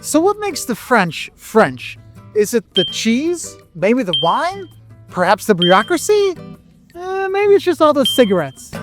So what makes the French French? Is it the cheese? Maybe the wine? Perhaps the bureaucracy? Maybe it's just all those cigarettes. Hey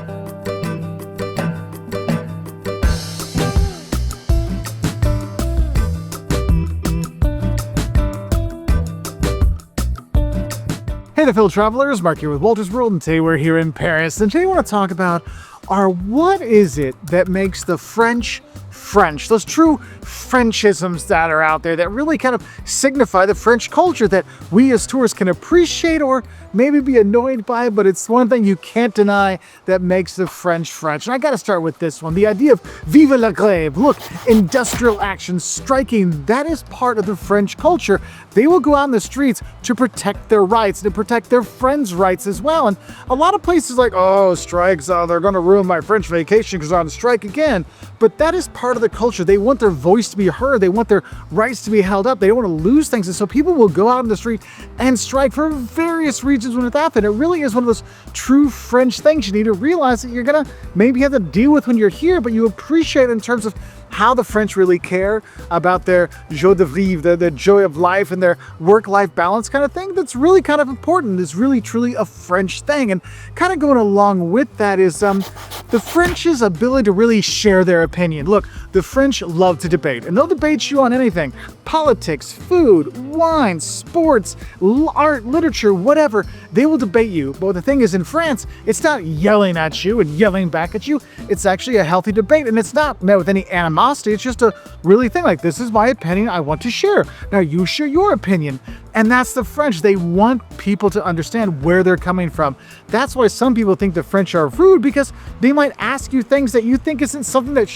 there, fellow travelers. Mark here with Wolters World, and today we're here in Paris. And today I want to talk about what is it that makes the French French? Those true Frenchisms that are out there that really kind of signify the French culture that we as tourists can appreciate or maybe be annoyed by, but it's one thing you can't deny that makes the French French. And I got to start with this one, the idea of vive la grève. Look, industrial action, striking, that is part of the French culture. They will go out in the streets to protect their rights, to protect their friends' rights as well. And a lot of places like, oh, strikes, they're going to ruin my French vacation because I'm on strike again. But that is part of the culture. They want their voice to be heard. They want their rights to be held up. They don't want to lose things. And so people will go out in the street and strike for various reasons when it happens. It really is one of those true French things you need to realize that you're going to maybe have to deal with when you're here, but you appreciate it in terms of how the French really care about their joie de vivre, the joy of life and their work-life balance kind of thing. That's really kind of important. It's really, truly a French thing. And kind of going along with that is the French's ability to really share their opinion. Look, the French love to debate, and they'll debate you on anything. Politics, food, wine, sports, art, literature, whatever. They will debate you. But the thing is, in France, it's not yelling at you and yelling back at you. It's actually a healthy debate, and it's not met with any animosity. It's just a really thing like, this is my opinion, I want to share. Now you share your opinion. And that's the French. They want people to understand where they're coming from. That's why some people think the French are rude, because they might ask you things that you think isn't something that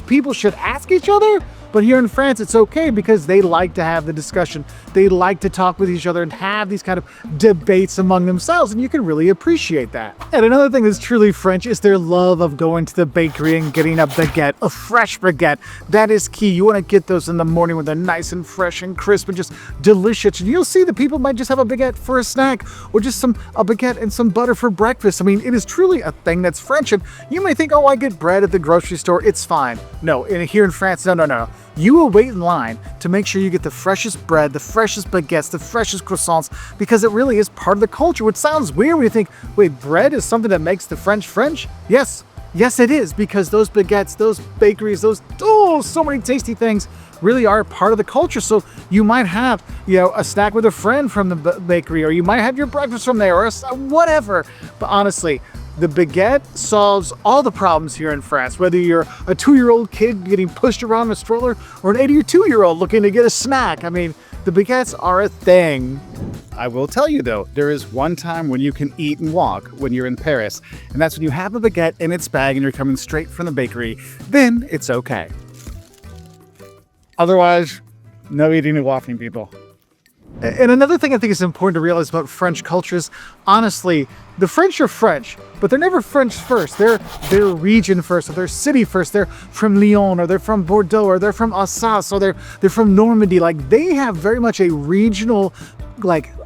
people should ask each other. But here in France, it's okay because they like to have the discussion. They like to talk with each other and have these kind of debates among themselves, and you can really appreciate that. And another thing that's truly French is their love of going to the bakery and getting a baguette, a fresh baguette. That is key. You want to get those in the morning when they're nice and fresh and crisp and just delicious. And you'll see that people might just have a baguette for a snack or just a baguette and some butter for breakfast. I mean, it is truly a thing that's French. And you may think, oh, I get bread at the grocery store, it's fine. No, here in France, no. You will wait in line to make sure you get the freshest bread, the freshest baguettes, the freshest croissants, because it really is part of the culture, which sounds weird when you think, wait, bread is something that makes the French French? Yes, it is, because those baguettes, those bakeries, so many tasty things really are part of the culture. So you might have, a snack with a friend from the bakery, or you might have your breakfast from there, or whatever. But honestly, the baguette solves all the problems here in France, whether you're a 2-year-old kid getting pushed around in a stroller or an 82-year-old looking to get a snack. I mean, the baguettes are a thing. I will tell you though, there is one time when you can eat and walk when you're in Paris, and that's when you have a baguette in its bag and you're coming straight from the bakery. Then it's okay. Otherwise, no eating and walking, people. And another thing I think is important to realize about French culture is, honestly, the French are French, but they're never French first. They're region first, or they're city first. They're from Lyon, or they're from Bordeaux, or they're from Alsace, or they're from Normandy. Like, they have very much a regional,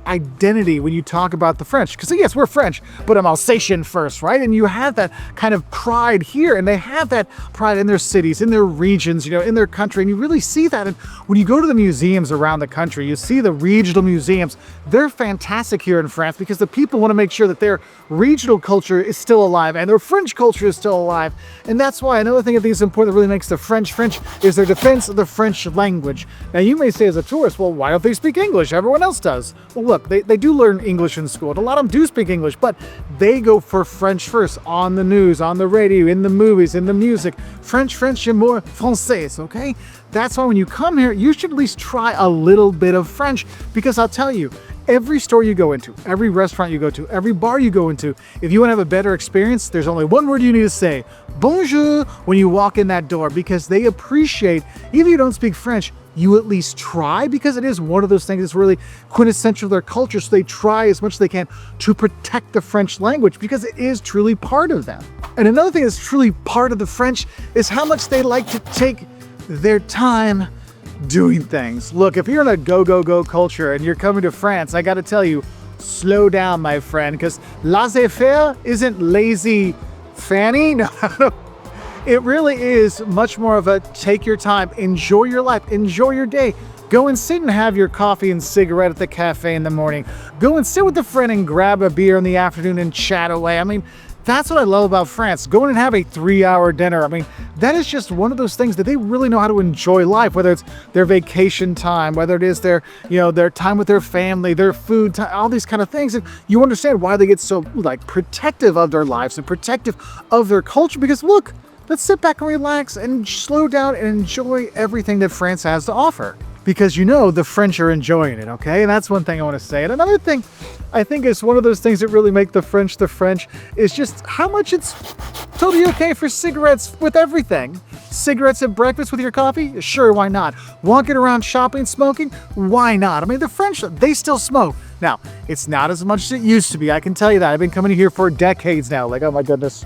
identity when you talk about the French. Because yes, we're French, but I'm Alsatian first, right? And you have that kind of pride here, and they have that pride in their cities, in their regions, in their country, and you really see that. And when you go to the museums around the country, you see the regional museums. They're fantastic here in France because the people want to make sure that their regional culture is still alive and their French culture is still alive. And that's why another thing I think is important that really makes the French French is their defense of the French language. Now, you may say as a tourist, well, why don't they speak English? Everyone else does. Well, look, they do learn English in school, and a lot of them do speak English, but they go for French first on the news, on the radio, in the movies, in the music. French, et more français, okay? That's why when you come here, you should at least try a little bit of French, because I'll tell you, every store you go into, every restaurant you go to, every bar you go into, if you want to have a better experience, there's only one word you need to say, bonjour, when you walk in that door, because they appreciate, even if you don't speak French, you at least try, because it is one of those things that's really quintessential to their culture. So they try as much as they can to protect the French language, because it is truly part of them. And another thing that's truly part of the French is how much they like to take their time doing things. Look, if you're in a go culture and you're coming to France, I got to tell you, slow down, my friend, because laissez-faire isn't lazy Fanny. No, It really is much more of a take your time, enjoy your life, enjoy your day. Go and sit and have your coffee and cigarette at the cafe in the morning. Go and sit with a friend and grab a beer in the afternoon and chat away. I mean, that's what I love about France. Go in and have a 3-hour dinner. I mean, that is just one of those things that they really know how to enjoy life, whether it's their vacation time, whether it is their, their time with their family, their food time, all these kind of things. And you understand why they get so protective of their lives and protective of their culture, because look, let's sit back and relax and slow down and enjoy everything that France has to offer. Because the French are enjoying it, okay? And that's one thing I want to say. And another thing I think is one of those things that really make the French is just how much it's totally okay for cigarettes with everything. Cigarettes at breakfast with your coffee? Sure, why not? Walking around shopping, smoking? Why not? I mean, the French, they still smoke. Now, it's not as much as it used to be, I can tell you that. I've been coming here for decades now. Oh my goodness.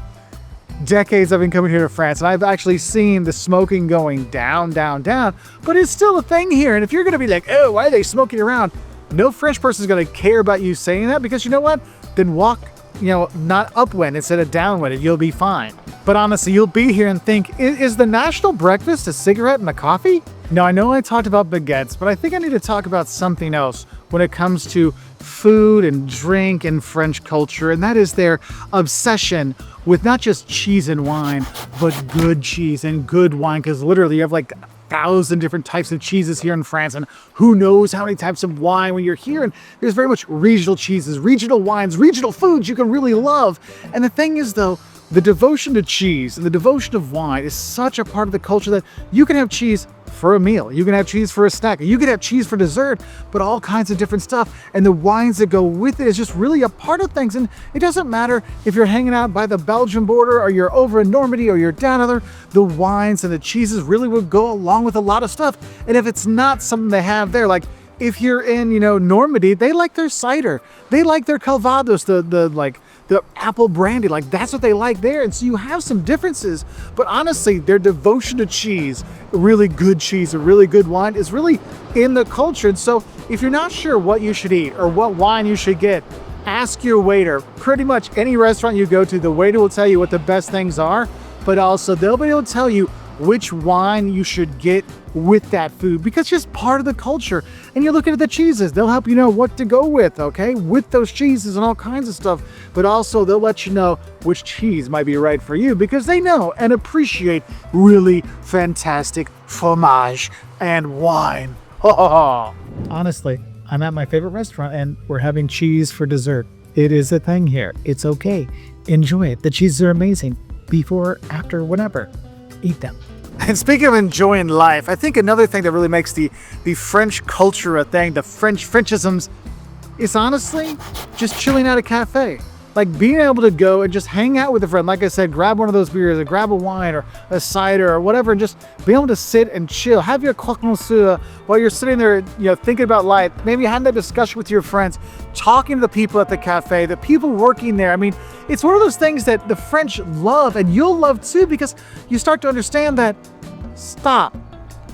Decades I've been coming here to France, and I've actually seen the smoking going down, but it's still a thing here. And if you're going to be like, oh, why are they smoking around? No French person is going to care about you saying that, because you know what? Then walk, not upwind instead of downwind, and you'll be fine. But honestly, you'll be here and think, is the national breakfast a cigarette and a coffee? Now, I know I talked about baguettes, but I think I need to talk about something else when it comes to food and drink in French culture, and that is their obsession with not just cheese and wine, but good cheese and good wine, because literally you have 1,000 different types of cheeses here in France, and who knows how many types of wine when you're here. And there's very much regional cheeses, regional wines, regional foods you can really love. And the thing is, though, the devotion to cheese and the devotion of wine is such a part of the culture that you can have cheese for a meal, you can have cheese for a snack, you can have cheese for dessert, but all kinds of different stuff. And the wines that go with it is just really a part of things. And it doesn't matter if you're hanging out by the Belgian border, or you're over in Normandy, or you're down there, the wines and the cheeses really will go along with a lot of stuff. And if it's not something they have there, like if you're in, Normandy, they like their cider, they like their Calvados, the apple brandy, that's what they like there. And so you have some differences, but honestly, their devotion to cheese, really good cheese, a really good wine is really in the culture. And so if you're not sure what you should eat or what wine you should get, ask your waiter. Pretty much any restaurant you go to, the waiter will tell you what the best things are, but also they'll be able to tell you which wine you should get with that food, because it's just part of the culture. And you're looking at the cheeses, they'll help you know what to go with, okay, with those cheeses and all kinds of stuff. But also they'll let you know which cheese might be right for you, because they know and appreciate really fantastic fromage and wine. Honestly, I'm at my favorite restaurant and we're having cheese for dessert. It is a thing here. It's okay. Enjoy it. The cheeses are amazing. Before, after, whatever. Eat them. And speaking of enjoying life, I think another thing that really makes the French culture a thing, the Frenchisms, is honestly just chilling at a cafe. Being able to go and just hang out with a friend. Like I said, grab one of those beers or grab a wine or a cider or whatever, and just be able to sit and chill. Have your croque monsieur while you're sitting there, thinking about life. Maybe having that discussion with your friends, talking to the people at the cafe, the people working there. I mean, it's one of those things that the French love, and you'll love too, because you start to understand that stop,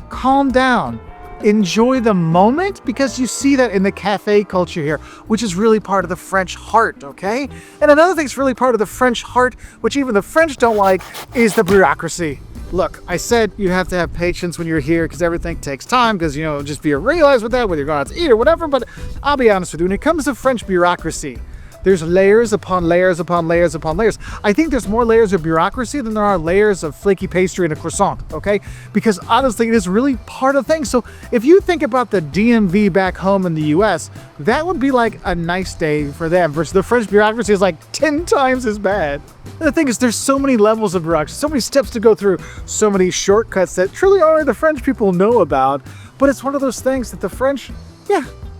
calm down, enjoy the moment, because you see that in the cafe culture here, which is really part of the French heart, okay? And another thing that's really part of the French heart, which even the French don't like, is the bureaucracy. Look, I said you have to have patience when you're here, because everything takes time, because, just be realized with that, whether you're going out to eat or whatever. But I'll be honest with you, when it comes to French bureaucracy, there's layers upon layers upon layers upon layers. I think there's more layers of bureaucracy than there are layers of flaky pastry and a croissant, okay? Because honestly, it is really part of things. So if you think about the DMV back home in the US, that would be like a nice day for them, versus the French bureaucracy is 10 times as bad. And the thing is, there's so many levels of bureaucracy, so many steps to go through, so many shortcuts that truly only the French people know about. But it's one of those things that the French,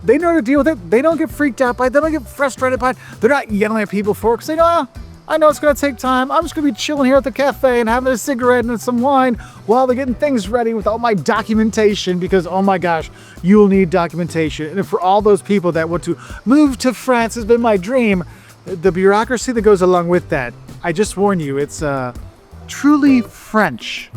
they know how to deal with it. They don't get freaked out by it. They don't get frustrated by it. They're not yelling at people for it, because they know, I know it's going to take time. I'm just going to be chilling here at the cafe and having a cigarette and some wine while they're getting things ready with all my documentation, because, oh my gosh, you'll need documentation. And for all those people that want to move to France, has been my dream, the bureaucracy that goes along with that, I just warn you, it's truly French.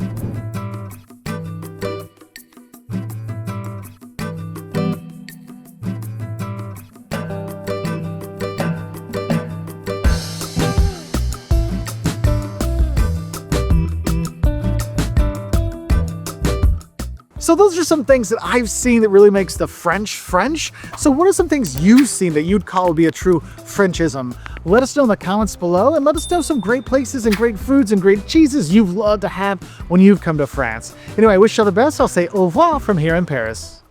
So those are some things that I've seen that really makes the French French. So what are some things you've seen that you'd call would be a true Frenchism? Let us know in the comments below, and let us know some great places and great foods and great cheeses you've loved to have when you've come to France. Anyway, I wish you all the best. I'll say au revoir from here in Paris.